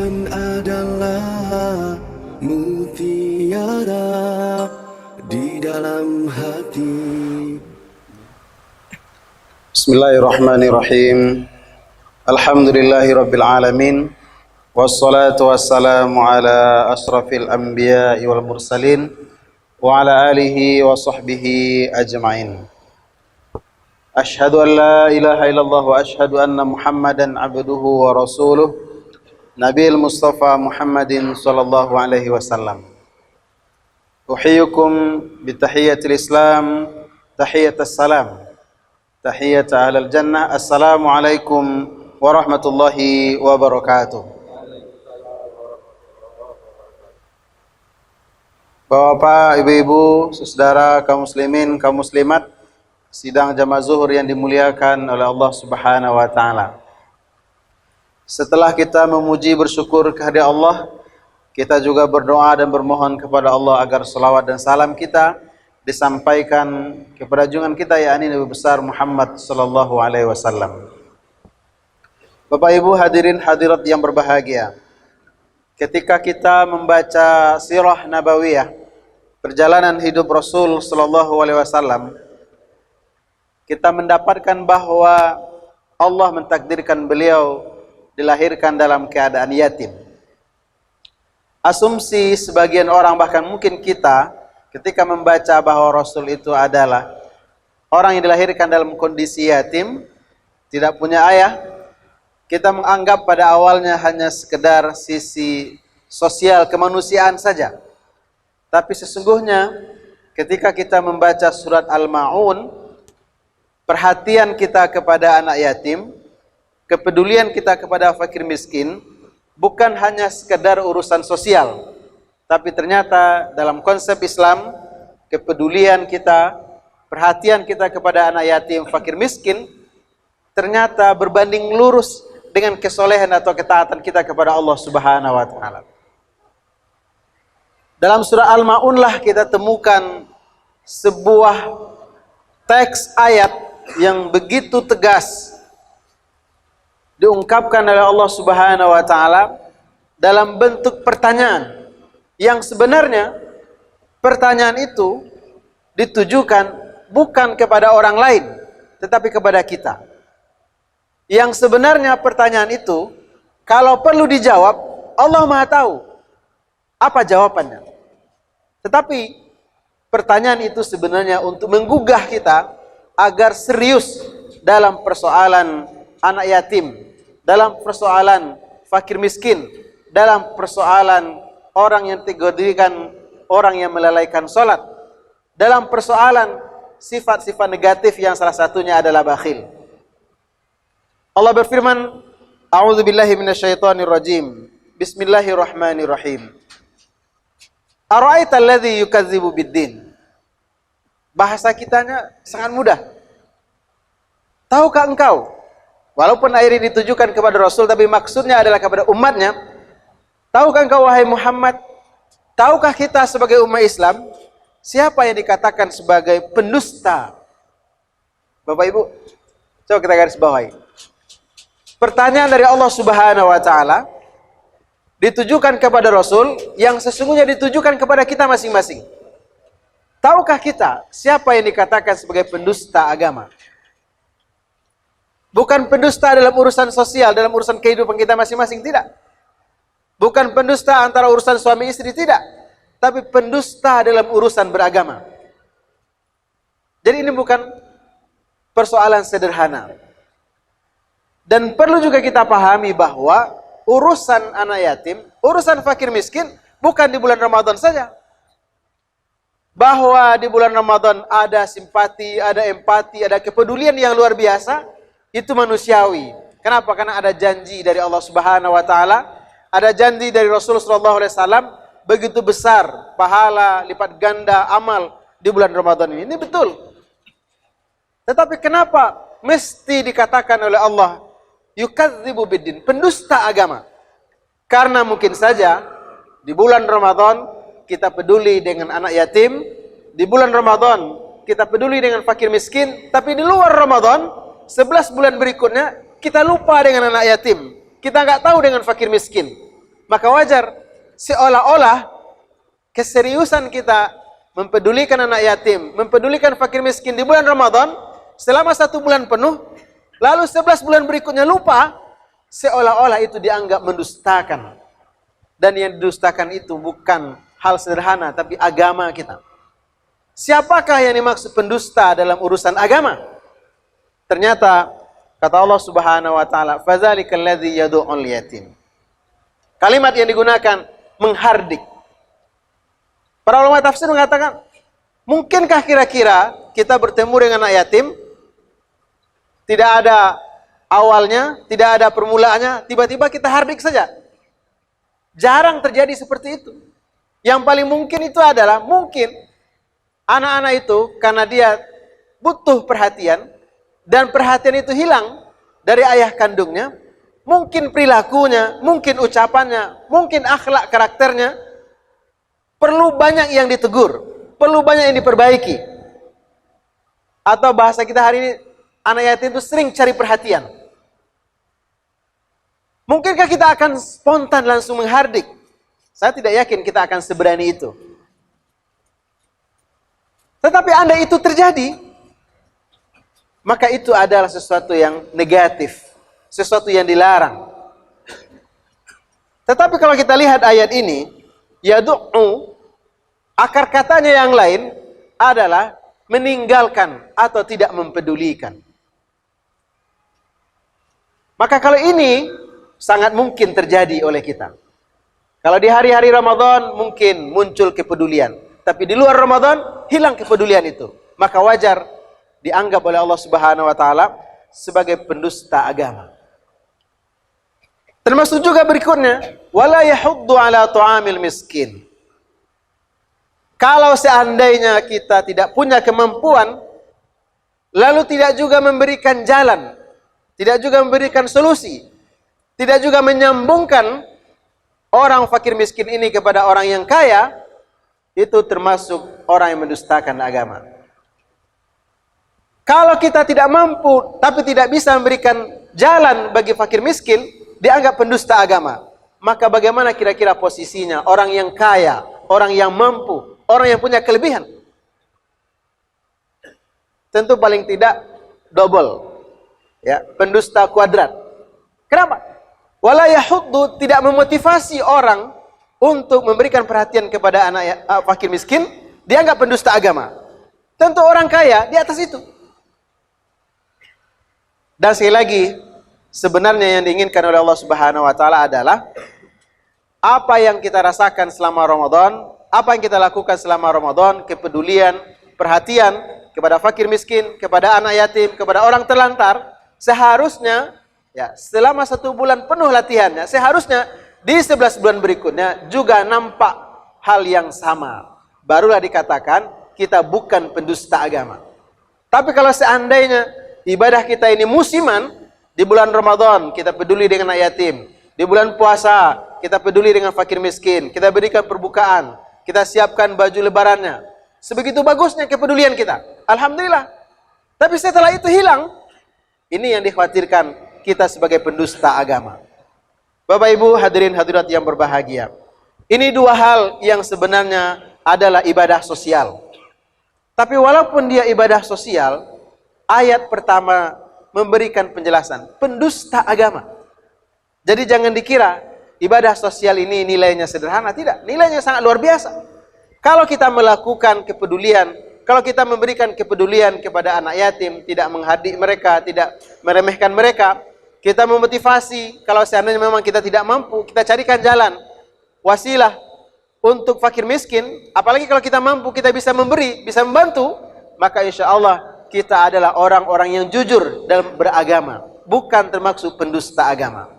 Iman adalah mutiara di dalam hati. Bismillahirrahmanirrahim. Alhamdulillahirabbil alamin. Wassalatu wassalamu ala asrafil anbiya'i wal mursalin wa ala alihi wa sahbihi ajma'in. Ashhadu an la ilaha illallah wa ashhadu anna Muhammadan abduhu wa rasuluh. Nabil Mustafa Muhammadin sallallahu alaihi wasallam. Uhiyyukum bitahiyatil Islam, tahiyatus salam. Tahiyat ahlal jannah. Assalamualaikum warahmatullahi wabarakatuh. Bapak, ibu-ibu, saudara, kaum muslimin, kaum muslimat, sidang jamaah zuhur yang dimuliakan oleh Allah Subhanahu wa taala. Setelah kita memuji bersyukur kehadirat Allah, kita juga berdoa dan bermohon kepada Allah agar salawat dan salam kita disampaikan kepada junjungan kita yakni Nabi besar Muhammad sallallahu alaihi wasallam. Bapak Ibu hadirin hadirat yang berbahagia, ketika kita membaca sirah nabawiyah, perjalanan hidup Rasul sallallahu alaihi wasallam, kita mendapatkan bahwa Allah mentakdirkan beliau dilahirkan dalam keadaan yatim. Asumsi sebagian orang, bahkan mungkin kita, ketika membaca bahwa Rasul itu adalah orang yang dilahirkan dalam kondisi yatim, tidak punya ayah, kita menganggap pada awalnya hanya sekedar sisi sosial kemanusiaan saja. Tapi sesungguhnya ketika kita membaca surat Al-Ma'un, perhatian kita kepada anak yatim, kepedulian kita kepada fakir miskin, bukan hanya sekedar urusan sosial, tapi ternyata dalam konsep Islam, kepedulian kita, perhatian kita kepada anak yatim, fakir miskin, ternyata berbanding lurus dengan kesolehan atau ketaatan kita kepada Allah Subhanahu wa taala. Dalam surah Al-Ma'un kita temukan sebuah teks ayat yang begitu tegas diungkapkan oleh Allah Subhanahu wa taala dalam bentuk pertanyaan, yang sebenarnya pertanyaan itu ditujukan bukan kepada orang lain tetapi kepada kita. Yang sebenarnya pertanyaan itu kalau perlu dijawab, Allah Maha tahu apa jawabannya. Tetapi pertanyaan itu sebenarnya untuk menggugah kita agar serius dalam persoalan anak yatim, dalam persoalan fakir miskin, dalam persoalan orang yang dikategorikan orang yang melalaikan salat, dalam persoalan sifat-sifat negatif yang salah satunya adalah bakhil. Allah berfirman, A'udzubillahi minasyaitonir rajim. Bismillahirrahmanirrahim. Ara'aital ladzi yukadzibu biddin. Bahasa kitanya sangat mudah. Tahukah engkau, walaupun ayat ini ditujukan kepada Rasul tapi maksudnya adalah kepada umatnya, tahukah engkau wahai Muhammad, tahukah kita sebagai umat Islam siapa yang dikatakan sebagai pendusta? Bapak Ibu, coba kita garis bawahi. Pertanyaan dari Allah Subhanahu wa taala ditujukan kepada Rasul yang sesungguhnya ditujukan kepada kita masing-masing. Tahukah kita siapa yang dikatakan sebagai pendusta agama? Bukan pendusta dalam urusan sosial, dalam urusan kehidupan kita masing-masing, tidak. Bukan pendusta antara urusan suami istri, tidak. Tapi pendusta dalam urusan beragama. Jadi ini bukan persoalan sederhana. Dan perlu juga kita pahami bahwa urusan anak yatim, urusan fakir miskin, bukan di bulan Ramadan saja. Bahwa di bulan Ramadan ada simpati, ada empati, ada kepedulian yang luar biasa, itu manusiawi. Kenapa? Karena ada janji dari Allah Subhanahu wa taala, ada janji dari Rasulullah sallallahu alaihi wasallam begitu besar pahala lipat ganda amal di bulan Ramadan ini. Ini betul. Tetapi kenapa mesti dikatakan oleh Allah yukadzibu biddin, pendusta agama? Karena mungkin saja di bulan Ramadan kita peduli dengan anak yatim, di bulan Ramadan kita peduli dengan fakir miskin, tapi di luar Ramadan 11 bulan berikutnya kita lupa dengan anak yatim, kita nggak tahu dengan fakir miskin. Maka wajar seolah-olah keseriusan kita mempedulikan anak yatim, mempedulikan fakir miskin di bulan Ramadan selama 1 bulan penuh, lalu 11 bulan berikutnya lupa, seolah-olah itu dianggap mendustakan. Dan yang didustakan itu bukan hal sederhana, tapi agama kita. Siapakah yang dimaksud pendusta dalam urusan agama? Ternyata kata Allah Subhanahu wa taala, "Fadzalikal ladzi yad'ul yatim." Kalimat yang digunakan menghardik. Para ulama tafsir mengatakan, mungkinkah kira-kira kita bertemu dengan anak yatim, tidak ada awalnya, tidak ada permulaannya, tiba-tiba kita hardik saja? Jarang terjadi seperti itu. Yang paling mungkin itu adalah, mungkin anak-anak itu karena dia butuh perhatian, dan perhatian itu hilang dari ayah kandungnya, mungkin perilakunya, mungkin ucapannya, mungkin akhlak karakternya, perlu banyak yang ditegur, perlu banyak yang diperbaiki. Atau bahasa kita hari ini, anak yatim itu sering cari perhatian. Mungkinkah kita akan spontan langsung menghardik? Saya tidak yakin kita akan seberani itu. Tetapi andai itu terjadi, maka itu adalah sesuatu yang negatif, sesuatu yang dilarang. Tetapi kalau kita lihat ayat ini, yadu'u, akar katanya yang lain adalah meninggalkan atau tidak mempedulikan. Maka kalau ini sangat mungkin terjadi oleh kita. Kalau di hari-hari Ramadan mungkin muncul kepedulian, tapi di luar Ramadan hilang kepedulian itu. Maka wajar dianggap oleh Allah Subhanahu wa taala sebagai pendusta agama. Termasuk juga berikutnya, wala yahuddu ala ta'amil miskin. Kalau seandainya kita tidak punya kemampuan, lalu tidak juga memberikan jalan, tidak juga memberikan solusi, tidak juga menyambungkan orang fakir miskin ini kepada orang yang kaya, itu termasuk orang yang mendustakan agama. Kalau kita tidak mampu, tapi tidak bisa memberikan jalan bagi fakir miskin, dianggap pendusta agama. Maka bagaimana kira-kira posisinya orang yang kaya, orang yang mampu, orang yang punya kelebihan? Tentu paling tidak double, ya, pendusta kuadrat. Kenapa? Wala yahuddu, tidak memotivasi orang untuk memberikan perhatian kepada anak fakir miskin, dianggap pendusta agama. Tentu orang kaya di atas itu. Dan sekali lagi, sebenarnya yang diinginkan oleh Allah Subhanahu wa taala adalah apa yang kita rasakan selama Ramadan, apa yang kita lakukan selama Ramadan, kepedulian, perhatian kepada fakir miskin, kepada anak yatim, kepada orang terlantar, seharusnya ya, selama 1 bulan penuh latihannya, seharusnya di 11 bulan berikutnya juga nampak hal yang sama. Barulah dikatakan kita bukan pendusta agama. Tapi kalau seandainya ibadah kita ini musiman, di bulan Ramadan kita peduli dengan anak yatim, di bulan puasa kita peduli dengan fakir miskin, kita berikan perbukaan, kita siapkan baju lebarannya, sebegitu bagusnya kepedulian kita, alhamdulillah. Tapi setelah itu hilang, ini yang dikhawatirkan kita sebagai pendusta agama. Bapak Ibu hadirin hadirat yang berbahagia, ini 2 hal yang sebenarnya adalah ibadah sosial. Tapi walaupun dia ibadah sosial, ayat pertama memberikan penjelasan pendusta agama. Jadi jangan dikira ibadah sosial ini nilainya sederhana, tidak, nilainya sangat luar biasa. Kalau kita melakukan kepedulian, kalau kita memberikan kepedulian kepada anak yatim, tidak menghardik mereka, tidak meremehkan mereka, kita memotivasi, kalau seandainya memang kita tidak mampu, kita carikan jalan, wasilah untuk fakir miskin, apalagi kalau kita mampu, kita bisa memberi, bisa membantu, maka insya Allah kita adalah orang-orang yang jujur dalam beragama, bukan termasuk pendusta agama.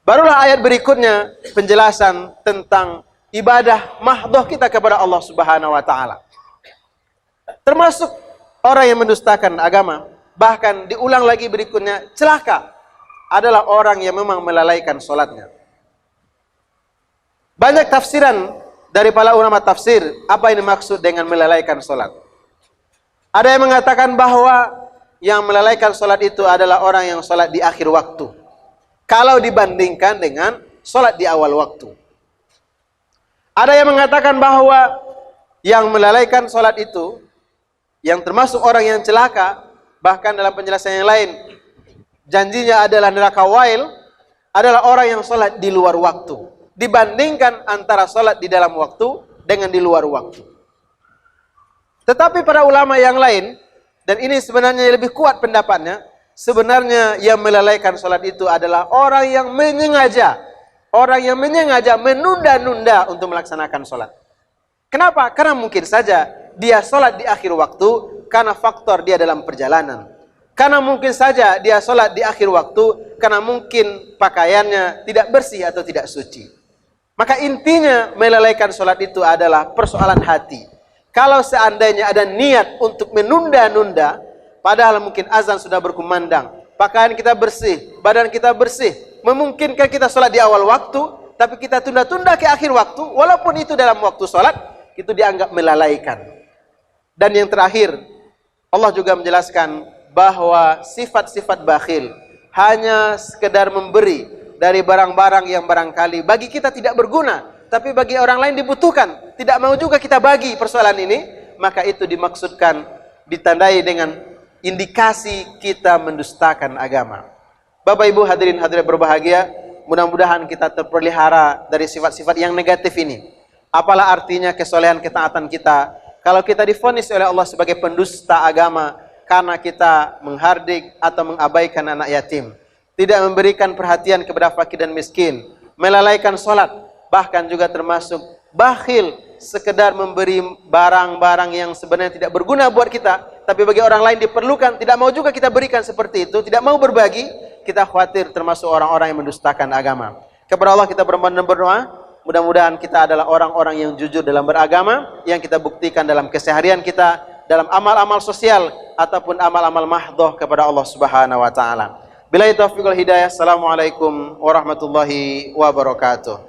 Barulah ayat berikutnya penjelasan tentang ibadah mahdoh kita kepada Allah Subhanahu wa taala. Termasuk orang yang mendustakan agama, bahkan diulang lagi berikutnya, celaka adalah orang yang memang melalaikan sholatnya. Banyak tafsiran dari para ulama tafsir, apa yang dimaksud dengan melalaikan sholat. Ada yang mengatakan bahwa yang melalaikan sholat itu adalah orang yang sholat di akhir waktu, kalau dibandingkan dengan sholat di awal waktu. Ada yang mengatakan bahwa yang melalaikan sholat itu, yang termasuk orang yang celaka, bahkan dalam penjelasan yang lain, janjinya adalah neraka wail, adalah orang yang sholat di luar waktu. Dibandingkan antara sholat di dalam waktu dengan di luar waktu. Tetapi para ulama yang lain, dan ini sebenarnya lebih kuat pendapatnya, sebenarnya yang melalaikan sholat itu adalah orang yang menyengaja. Orang yang menyengaja menunda-nunda untuk melaksanakan sholat. Kenapa? Karena mungkin saja dia sholat di akhir waktu karena faktor dia dalam perjalanan. Karena mungkin saja dia sholat di akhir waktu karena mungkin pakaiannya tidak bersih atau tidak suci. Maka intinya melalaikan sholat itu adalah persoalan hati. Kalau seandainya ada niat untuk menunda-nunda, padahal mungkin azan sudah berkumandang, pakaian kita bersih, badan kita bersih, memungkinkan kita sholat di awal waktu, tapi kita tunda-tunda ke akhir waktu, walaupun itu dalam waktu sholat, itu dianggap melalaikan. Dan yang terakhir, Allah juga menjelaskan bahwa sifat-sifat bakhil hanya sekedar memberi dari barang-barang yang barangkali bagi kita tidak berguna, tapi bagi orang lain dibutuhkan. Tidak mau juga kita bagi persoalan ini, maka itu dimaksudkan, ditandai dengan indikasi kita mendustakan agama. Bapak Ibu hadirin hadirat berbahagia, mudah-mudahan kita terpelihara dari sifat-sifat yang negatif ini. Apalah artinya kesolehan ketaatan kita kalau kita divonis oleh Allah sebagai pendusta agama karena kita menghardik atau mengabaikan anak yatim, tidak memberikan perhatian kepada fakir dan miskin, melalaikan sholat, bahkan juga termasuk bakhil, sekedar memberi barang-barang yang sebenarnya tidak berguna buat kita, tapi bagi orang lain diperlukan, tidak mau juga kita berikan seperti itu, tidak mau berbagi, kita khawatir termasuk orang-orang yang mendustakan agama. Kepada Allah kita bermohon dan berdoa, mudah-mudahan kita adalah orang-orang yang jujur dalam beragama, yang kita buktikan dalam keseharian kita, dalam amal-amal sosial, ataupun amal-amal mahdhah kepada Allah Subhanahu wa Ta'ala. Billahi taufiq wal hidayah. Assalamualaikum warahmatullahi wabarakatuh.